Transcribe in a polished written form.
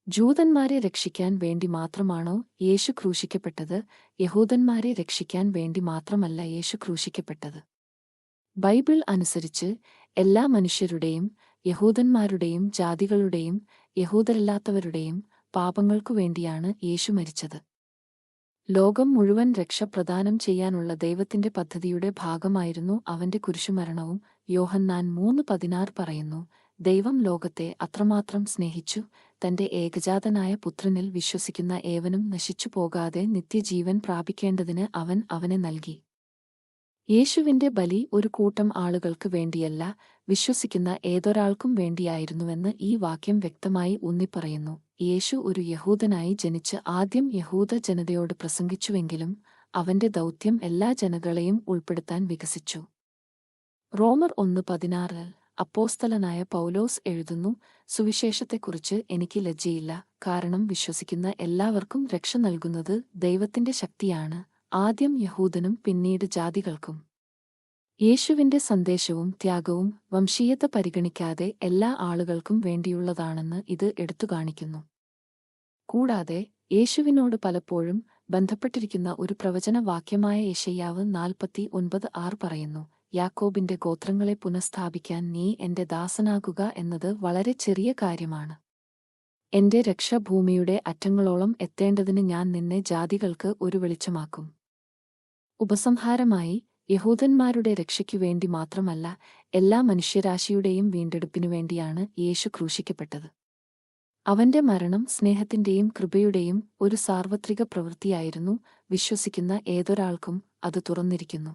ജൂതന്മാരെ രക്ഷിക്കാൻ വേണ്ടി മാത്രമാണോ യേശു ക്രൂശിക്കപ്പെട്ടത്? യഹൂദന്മാരെ രക്ഷിക്കാൻ വേണ്ടി മാത്രമല്ല യേശു ക്രൂശിക്കപ്പെട്ടത്. ബൈബിൾ അനുസരിച്ച് എല്ലാ മനുഷ്യരുടെയും, യഹൂദന്മാരുടെയും ജാതികളുടെയും യഹൂദരല്ലാത്തവരുടെയും പാപങ്ങൾക്കു വേണ്ടിയാണ് യേശു മരിച്ചത്. ലോകം മുഴുവൻ രക്ഷ പ്രദാനം ചെയ്യാനുള്ള ദൈവത്തിന്റെ പദ്ധതിയുടെ ഭാഗമായിരുന്നു അവന്റെ കുരിശുമരണവും. യോഹന്നാൻ 3:16 പറയുന്നു, ദൈവം ലോകത്തെ അത്രമാത്രം സ്നേഹിച്ചു, തന്റെ ഏകജാതനായ പുത്രനിൽ വിശ്വസിക്കുന്ന ഏവനും നശിച്ചു പോകാതെ നിത്യജീവൻ പ്രാപിക്കേണ്ടതിന് അവൻ അവനെ നൽകി. യേശുവിന്റെ ബലി ഒരു കൂട്ടം ആളുകൾക്ക് വേണ്ടിയല്ല, വിശ്വസിക്കുന്ന ഏതൊരാൾക്കും വേണ്ടിയായിരുന്നുവെന്ന് ഈ വാക്യം വ്യക്തമായി ഊന്നിപ്പറയുന്നു. യേശു ഒരു യഹൂദനായി ജനിച്ച് ആദ്യം യഹൂദ ജനതയോട് പ്രസംഗിച്ചുവെങ്കിലും അവന്റെ ദൗത്യം എല്ലാ ജനങ്ങളെയും ഉൾപ്പെടുത്താൻ വികസിച്ചു. റോമർ 1:16 അപ്പോസ്തലനായ പൗലോസ് എഴുതുന്നു, സുവിശേഷത്തെക്കുറിച്ച് എനിക്ക് ലജ്ജയില്ല, കാരണം വിശ്വസിക്കുന്ന എല്ലാവർക്കും രക്ഷ നൽകുന്നത് ദൈവത്തിന്റെ ശക്തിയാണ്, ആദ്യം യഹൂദനും പിന്നീട് ജാതികൾക്കും. യേശുവിന്റെ സന്ദേശവും ത്യാഗവും വംശീയത പരിഗണിക്കാതെ എല്ലാ ആളുകൾക്കും വേണ്ടിയുള്ളതാണെന്ന് ഇത് എടുത്തുകാണിക്കുന്നു. കൂടാതെ യേശുവിനോട് പലപ്പോഴും ബന്ധപ്പെട്ടിരിക്കുന്ന ഒരു പ്രവചന വാക്യമായ യെശയ്യാവ് 49:6 പറയുന്നു, യാക്കോബിന്റെ ഗോത്രങ്ങളെ പുനഃസ്ഥാപിക്കാൻ നീ എന്റെ ദാസനാകുക എന്നത് വളരെ ചെറിയ കാര്യമാണ്. എന്റെ രക്ഷ ഭൂമിയുടെ അറ്റങ്ങളോളം എത്തേണ്ടതിന് ഞാൻ നിന്നെ ജാതികൾക്ക് ഒരു വെളിച്ചമാക്കും. ഉപസംഹാരമായി, യഹൂദന്മാരുടെ രക്ഷയ്ക്കു വേണ്ടി മാത്രമല്ല, എല്ലാ മനുഷ്യരാശിയുടെയും വീണ്ടെടുപ്പിനുവേണ്ടിയാണ് യേശു ക്രൂശിക്കപ്പെട്ടത്. അവന്റെ മരണം സ്നേഹത്തിന്റെയും കൃപയുടെയും ഒരു സാർവത്രിക പ്രവൃത്തിയായിരുന്നു. വിശ്വസിക്കുന്ന ഏതൊരാൾക്കും അത് തുറന്നിരിക്കുന്നു.